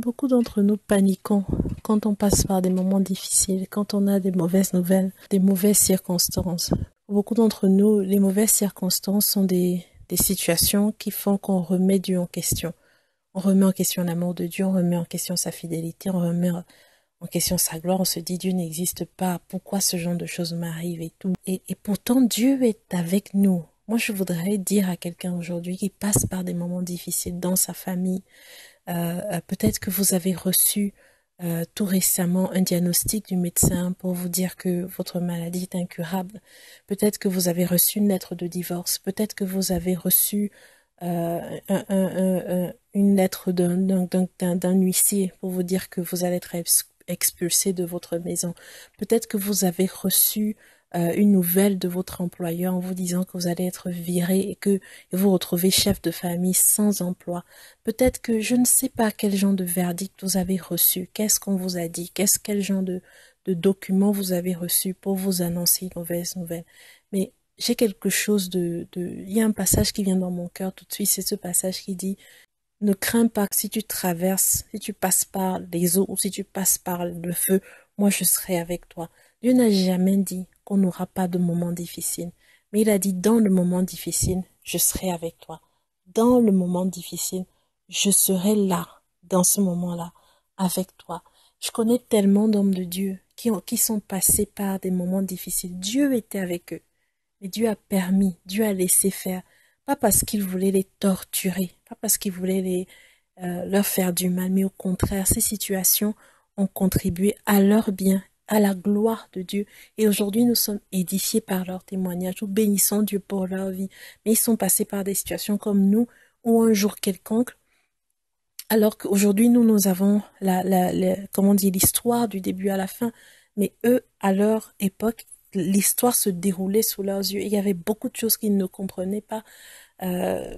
Beaucoup d'entre nous paniquons quand on passe par des moments difficiles, quand on a des mauvaises nouvelles, des mauvaises circonstances. Pour beaucoup d'entre nous, les mauvaises circonstances sont des situations qui font qu'on remet Dieu en question. On remet en question l'amour de Dieu, on remet en question sa fidélité, on remet en question sa gloire, on se dit Dieu n'existe pas, pourquoi ce genre de choses m'arrive et tout. Et pourtant Dieu est avec nous. Moi je voudrais dire à quelqu'un aujourd'hui qui passe par des moments difficiles dans sa famille, peut-être que vous avez reçu tout récemment un diagnostic du médecin pour vous dire que votre maladie est incurable. Peut-être que vous avez reçu une lettre de divorce. Peut-être que vous avez reçu une lettre d'un huissier pour vous dire que vous allez être expulsé de votre maison. Peut-être que vous avez reçu une nouvelle de votre employeur en vous disant que vous allez être viré et que vous retrouvez chef de famille sans emploi. Peut-être que je ne sais pas quel genre de verdict vous avez reçu, qu'est-ce qu'on vous a dit, quel genre de documents vous avez reçu pour vous annoncer une mauvaise nouvelle. Mais j'ai quelque chose il y a un passage qui vient dans mon cœur tout de suite, c'est ce passage qui dit ne crains pas que si tu traverses, si tu passes par les eaux ou si tu passes par le feu, moi je serai avec toi. Dieu n'a jamais dit qu'on n'aura pas de moments difficiles, mais il a dit dans le moment difficile, je serai avec toi. Dans le moment difficile, je serai là, dans ce moment-là, avec toi. Je connais tellement d'hommes de Dieu qui sont passés par des moments difficiles. Dieu était avec eux. Mais Dieu a permis, Dieu a laissé faire. Pas parce qu'il voulait les torturer, pas parce qu'il voulait leur faire du mal, mais au contraire, ces situations ont contribué à leur bien, à la gloire de Dieu. Et aujourd'hui, nous sommes édifiés par leur témoignage. Nous bénissons Dieu pour leur vie. Mais ils sont passés par des situations comme nous, ou un jour quelconque, alors qu'aujourd'hui, nous avons comment on dit, l'histoire du début à la fin. Mais eux, à leur époque, l'histoire se déroulait sous leurs yeux. Et il y avait beaucoup de choses qu'ils ne comprenaient pas.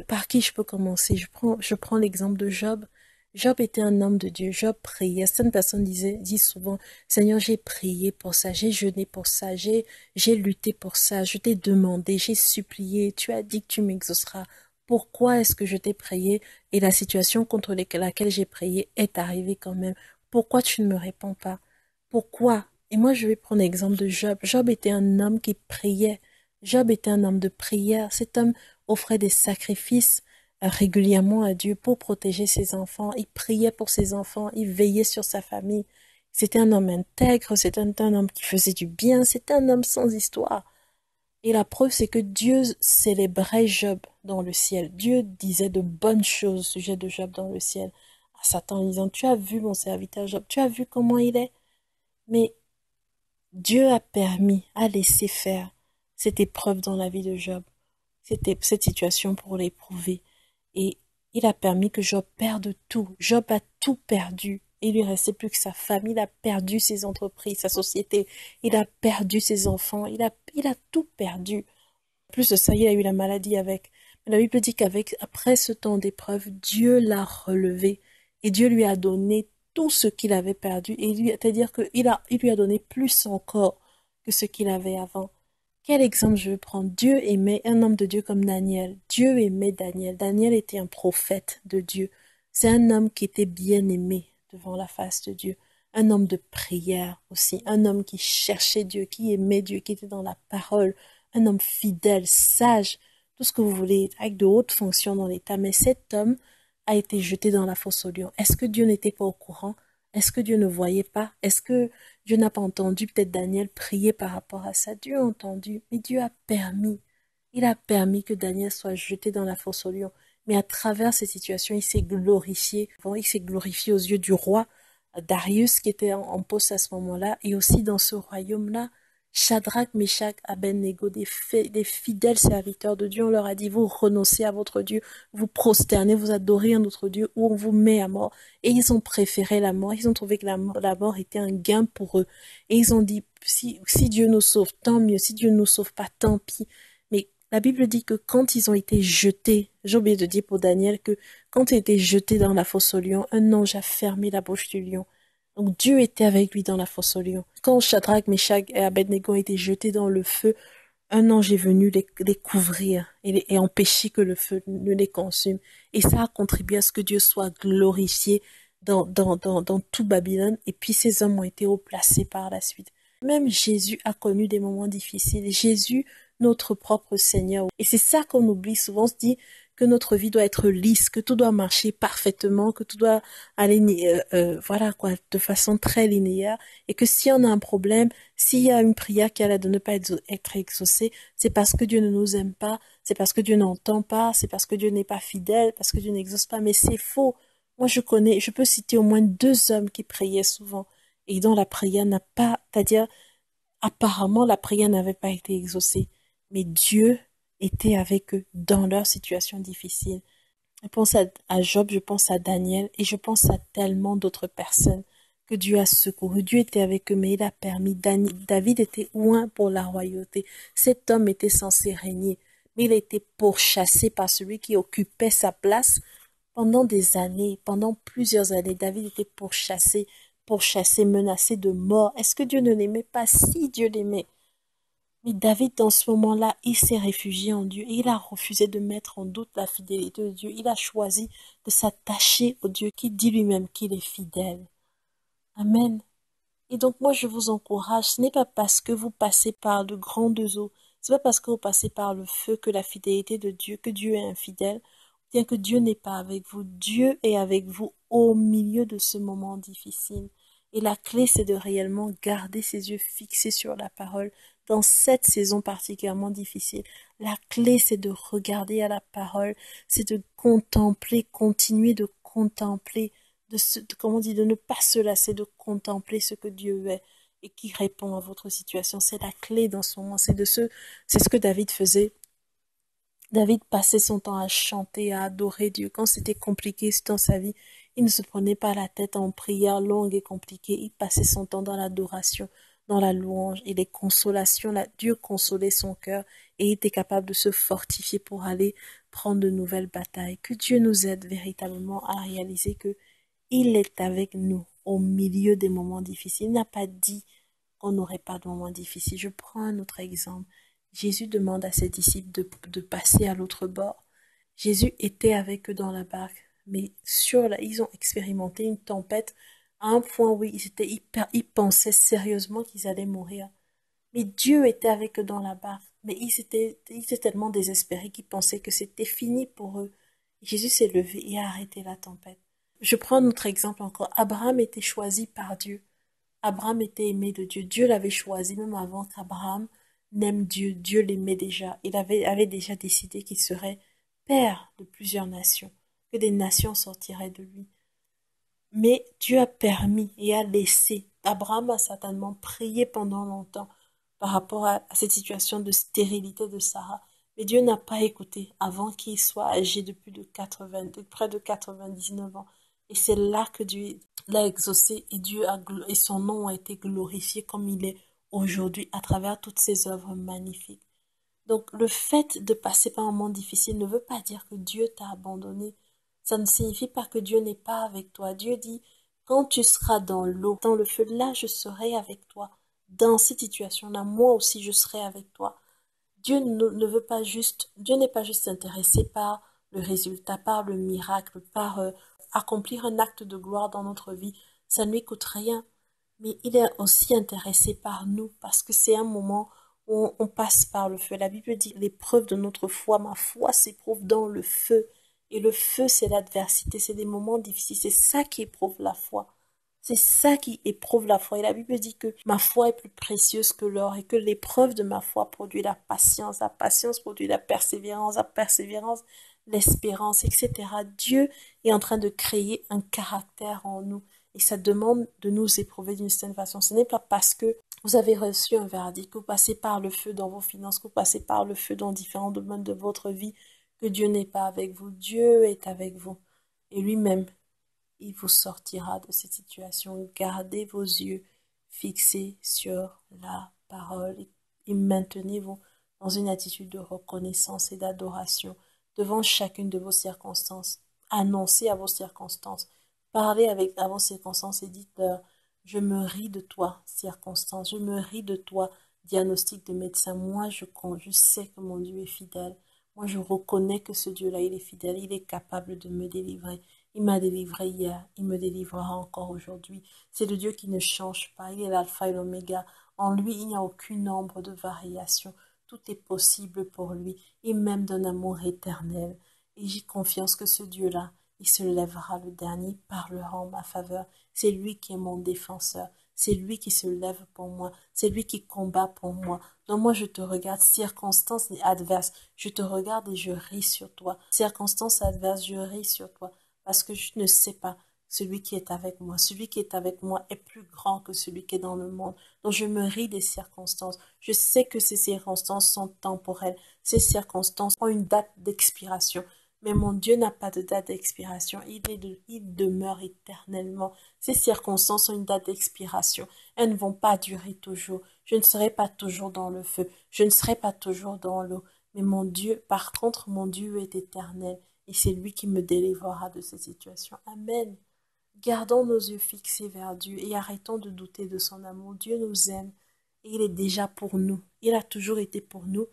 Par qui je peux commencer? Je prends l'exemple de Job. Job était un homme de Dieu. Job priait. Certaines personnes disent souvent, Seigneur, j'ai prié pour ça, j'ai jeûné pour ça, j'ai lutté pour ça, je t'ai demandé, j'ai supplié, tu as dit que tu m'exauceras. Pourquoi est-ce que je t'ai prié et la situation contre laquelle j'ai prié est arrivée quand même? Pourquoi tu ne me réponds pas? Pourquoi? Et moi, je vais prendre l'exemple de Job. Job était un homme qui priait. Job était un homme de prière. Cet homme offrait des sacrifices régulièrement à Dieu pour protéger ses enfants. Il priait pour ses enfants. Il veillait sur sa famille. C'était un homme intègre. C'était un homme qui faisait du bien. C'était un homme sans histoire. Et la preuve, c'est que Dieu célébrait Job dans le ciel. Dieu disait de bonnes choses au sujet de Job dans le ciel à Satan en disant, tu as vu mon serviteur Job, tu as vu comment il est. Mais Dieu a permis, a laissé faire cette épreuve dans la vie de Job, cette situation pour l'éprouver. Et il a permis que Job perde tout. Job a tout perdu. Il lui restait plus que sa femme. Il a perdu ses entreprises, sa société. Il a perdu ses enfants. Il a tout perdu. En plus de ça, il a eu la maladie avec. Mais la Bible dit après ce temps d'épreuve, Dieu l'a relevé. Et Dieu lui a donné tout ce qu'il avait perdu. Et c'est-à-dire il lui a donné plus encore que ce qu'il avait avant. Quel exemple je veux prendre? Dieu aimait un homme de Dieu comme Daniel. Dieu aimait Daniel. Daniel était un prophète de Dieu. C'est un homme qui était bien aimé devant la face de Dieu. Un homme de prière aussi. Un homme qui cherchait Dieu, qui aimait Dieu, qui était dans la parole. Un homme fidèle, sage, tout ce que vous voulez, avec de hautes fonctions dans l'État. Mais cet homme a été jeté dans la fosse aux lions. Est-ce que Dieu n'était pas au courant? Est-ce que Dieu ne voyait pas? Est-ce que Dieu n'a pas entendu peut-être Daniel prier par rapport à ça? Dieu a entendu, mais Dieu a permis. Il a permis que Daniel soit jeté dans la fosse aux lions. Mais à travers ces situations, il s'est glorifié. Bon, il s'est glorifié aux yeux du roi Darius qui était en poste à ce moment-là. Et aussi dans ce royaume-là, Shadrach, Meshach, Abednego, des fidèles serviteurs de Dieu, on leur a dit, vous renoncez à votre Dieu, vous prosternez, vous adorez un autre Dieu, ou on vous met à mort. Et ils ont préféré la mort, ils ont trouvé que la mort était un gain pour eux. Et ils ont dit, si Dieu nous sauve, tant mieux, si Dieu ne nous sauve pas, tant pis. Mais la Bible dit que quand ils ont été jetés, j'ai oublié de dire pour Daniel que quand ils ont été jetés dans la fosse au lion, un ange a fermé la bouche du lion. Donc Dieu était avec lui dans la fosse aux lions. Quand Shadrach, Meshach et Abednego ont été jetés dans le feu, un ange est venu les couvrir et empêcher que le feu ne les consume. Et ça a contribué à ce que Dieu soit glorifié dans tout Babylone, et puis ces hommes ont été replacés par la suite. Même Jésus a connu des moments difficiles. Jésus, notre propre Seigneur. Et c'est ça qu'on oublie souvent. On se dit que notre vie doit être lisse, que tout doit marcher parfaitement, que tout doit aller, voilà quoi, de façon très linéaire. Et que si on a un problème, s'il y a une prière qui a l'air de ne pas être exaucée, c'est parce que Dieu ne nous aime pas, c'est parce que Dieu n'entend pas, c'est parce que Dieu n'est pas fidèle, parce que Dieu n'exauce pas. Mais c'est faux. Moi, je peux citer au moins 2 hommes qui priaient souvent et dont la prière n'a pas, c'est-à-dire, apparemment, la prière n'avait pas été exaucée. Mais Dieu était avec eux dans leur situation difficile. Je pense à Job, je pense à Daniel et je pense à tellement d'autres personnes que Dieu a secouru. Dieu était avec eux, mais il a permis. David était loin pour la royauté. Cet homme était censé régner, mais il a été pourchassé par celui qui occupait sa place pendant des années, pendant plusieurs années. David était pourchassé, menacé de mort. Est-ce que Dieu ne l'aimait pas? Si, Dieu l'aimait. Mais David, dans ce moment-là, il s'est réfugié en Dieu et il a refusé de mettre en doute la fidélité de Dieu. Il a choisi de s'attacher au Dieu qui dit lui-même qu'il est fidèle. Amen. Et donc moi, je vous encourage, ce n'est pas parce que vous passez par de grandes eaux, ce n'est pas parce que vous passez par le feu que la fidélité de Dieu, que Dieu est infidèle, ou bien que Dieu n'est pas avec vous. Dieu est avec vous au milieu de ce moment difficile. Et la clé, c'est de réellement garder ses yeux fixés sur la parole dans cette saison particulièrement difficile. La clé, c'est de regarder à la parole, c'est de contempler, continuer de contempler, comment on dit, de ne pas se lasser de contempler ce que Dieu est et qui répond à votre situation. C'est la clé dans ce moment. C'est ce que David faisait. David passait son temps à chanter, à adorer Dieu. Quand c'était compliqué dans sa vie, il ne se prenait pas la tête en prière longue et compliquée. Il passait son temps dans l'adoration, dans la louange et les consolations. Dieu consolait son cœur et il était capable de se fortifier pour aller prendre de nouvelles batailles. Que Dieu nous aide véritablement à réaliser que il est avec nous au milieu des moments difficiles. Il n'a pas dit qu'on n'aurait pas de moments difficiles. Je prends un autre exemple. Jésus demande à ses disciples de passer à l'autre bord. Jésus était avec eux dans la barque, mais ils ont expérimenté une tempête à un point où ils pensaient sérieusement qu'ils allaient mourir. Mais Dieu était avec eux dans la barque, mais ils étaient tellement désespérés qu'ils pensaient que c'était fini pour eux. Jésus s'est levé et a arrêté la tempête. Je prends notre exemple encore. Abraham était choisi par Dieu. Abraham était aimé de Dieu. Dieu l'avait choisi même avant qu'Abraham n'aime Dieu. Dieu l'aimait déjà. Il avait déjà décidé qu'il serait père de plusieurs nations, que des nations sortiraient de lui. Mais Dieu a permis et a laissé. Abraham a certainement prié pendant longtemps par rapport à cette situation de stérilité de Sarah. Mais Dieu n'a pas écouté avant qu'il soit âgé de de près de 99 ans. Et c'est là que Dieu l'a exaucé et et son nom a été glorifié comme il est aujourd'hui à travers toutes ses œuvres magnifiques. Donc, le fait de passer par un moment difficile ne veut pas dire que Dieu t'a abandonné. Ça ne signifie pas que Dieu n'est pas avec toi. Dieu dit, quand tu seras dans l'eau, dans le feu, là, je serai avec toi. Dans cette situation-là, moi aussi, je serai avec toi. Ne veut pas juste, Dieu n'est pas juste intéressé par le résultat, par le miracle, par accomplir un acte de gloire dans notre vie. Ça ne lui coûte rien. Mais il est aussi intéressé par nous parce que c'est un moment où on passe par le feu. La Bible dit l'épreuve de notre foi, ma foi s'éprouve dans le feu. Et le feu, c'est l'adversité, c'est des moments difficiles. C'est ça qui éprouve la foi. C'est ça qui éprouve la foi. Et la Bible dit que ma foi est plus précieuse que l'or et que l'épreuve de ma foi produit la patience produit la persévérance, l'espérance, etc. Dieu est en train de créer un caractère en nous et ça demande de nous éprouver d'une certaine façon. Ce n'est pas parce que vous avez reçu un verdict, que vous passez par le feu dans vos finances, que vous passez par le feu dans différents domaines de votre vie, que Dieu n'est pas avec vous. Dieu est avec vous. Et lui-même, il vous sortira de cette situation. Gardez vos yeux fixés sur la parole et maintenez-vous dans une attitude de reconnaissance et d'adoration devant chacune de vos circonstances. Annoncez à vos circonstances. Parlez à vos circonstances et dites-leur, je me ris de toi, circonstance. Je me ris de toi, diagnostic de médecin. Moi, je sais que mon Dieu est fidèle. Moi, je reconnais que ce Dieu-là, il est fidèle. Il est capable de me délivrer. Il m'a délivré hier, il me délivrera encore aujourd'hui. C'est le Dieu qui ne change pas, il est l'alpha et l'oméga. En lui, il n'y a aucune ombre de variation. Tout est possible pour lui. Il m'aime d'un amour éternel. Et j'ai confiance que ce Dieu-là, il se lèvera le dernier, il parlera en ma faveur. C'est lui qui est mon défenseur. C'est lui qui se lève pour moi. C'est lui qui combat pour moi. Donc moi, je te regarde, circonstances adverses. Je te regarde et je ris sur toi. Circonstances adverses, je ris sur toi. Parce que je ne sais pas celui qui est avec moi. Celui qui est avec moi est plus grand que celui qui est dans le monde. Donc je me ris des circonstances. Je sais que ces circonstances sont temporelles. Ces circonstances ont une date d'expiration. Mais mon Dieu n'a pas de date d'expiration. Il demeure éternellement. Ces circonstances ont une date d'expiration. Elles ne vont pas durer toujours. Je ne serai pas toujours dans le feu. Je ne serai pas toujours dans l'eau. Mais mon Dieu, par contre, mon Dieu est éternel. Et c'est lui qui me délivrera de ces situations. Amen. Gardons nos yeux fixés vers Dieu et arrêtons de douter de son amour. Dieu nous aime et il est déjà pour nous. Il a toujours été pour nous.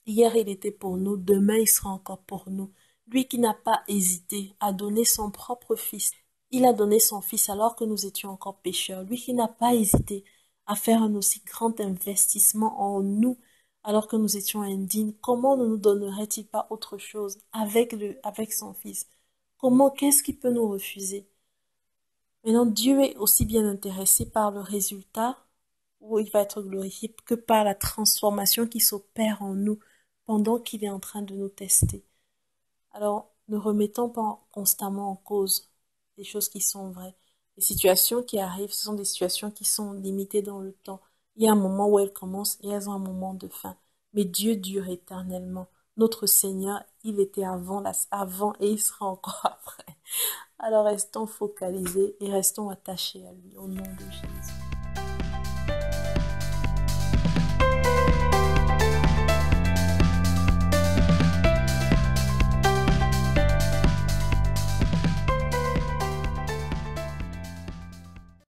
Hier, il était pour nous. Demain, il sera encore pour nous. Lui qui n'a pas hésité à donner son propre fils. Il a donné son fils alors que nous étions encore pécheurs. Lui qui n'a pas hésité à faire un aussi grand investissement en nous alors que nous étions indignes. Comment ne nous donnerait-il pas autre chose avec son fils? Comment, qu'est-ce qui peut nous refuser? Maintenant, Dieu est aussi bien intéressé par le résultat où il va être glorifié que par la transformation qui s'opère en nous pendant qu'il est en train de nous tester. Alors, ne remettons pas constamment en cause des choses qui sont vraies. Les situations qui arrivent, ce sont des situations qui sont limitées dans le temps. Il y a un moment où elles commencent et elles ont un moment de fin. Mais Dieu dure éternellement. Notre Seigneur, il était avant et il sera encore après. Alors restons focalisés et restons attachés à lui au nom de Jésus.